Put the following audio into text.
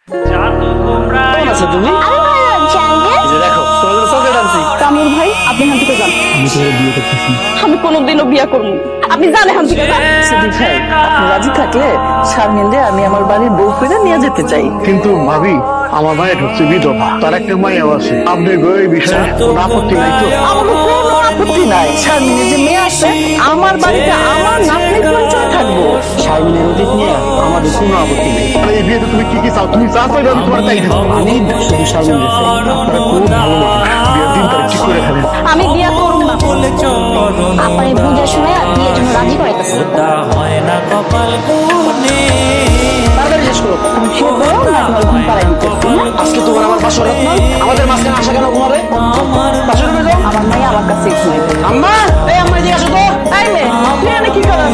কেমন আছো তুমি? আমি ভালো আছি আঙ্কেল। এই যে দেখো তোমার জন্য চকলেট আনছি। কামরুল ভাই, আপনি এখান থেকে যান। আমি তোমার বিয়ে করতেছি। আমি কোনোদিনও বিয়ে করবো না। আপনি যান এখান থেকে, যান। সিদ্দিক ভাই, আপনি রাজি থাকলে শারমিনরে আমি আমার বাড়ির বউ করে নিয়ে যেতে চাই। কিন্তু ভাবি, আমার মায়ের হচ্ছে বিধবা, তার একটা মায়াও আছে। আপনি এই বিষয়ে কোনো আপত্তি নাই তো? আমার কোনো আপত্তি নাই। শারমিনের যে মেয়ে আছে, আমার বাড়িতে আমার নাতনির পরিচয় থাকবো। শারমিনের অতীত নিয়ে আমাদের কোনো আপত্তি নেই। আর এই বিয়েতে তুমি কি কি চাও? তুমি যা চাইবে আমি তোমার তাই দেবো। আমি শুধু শারমিনের চাই। আপনারা খুব ভালো মানুষ, বিয়ের দিন তারিখ ঠিক করে ফেলেন। আমি বিয়ে করবো না। আপনার এই বুঝে শুনে বিয়ের জন্য রাজি করাইতেছে। তাড়াতাড়ি শেষ করো। তুমি খেয়ে বলো না, তোমার ঘুম পাড়াই দিতেছি। আজকে তোমার আমার বাসর রাত নয়, আমাদের মাঝখানে আসা কেন ঘুমাবে? বাসর রুমে যাও। আমার মেয়ে আমার কাছে ঘুমাইবে। আম্মা, এই আম্মা এদিকে আসো তো। এই মেয়ে, আপনি এখানে কি করেন?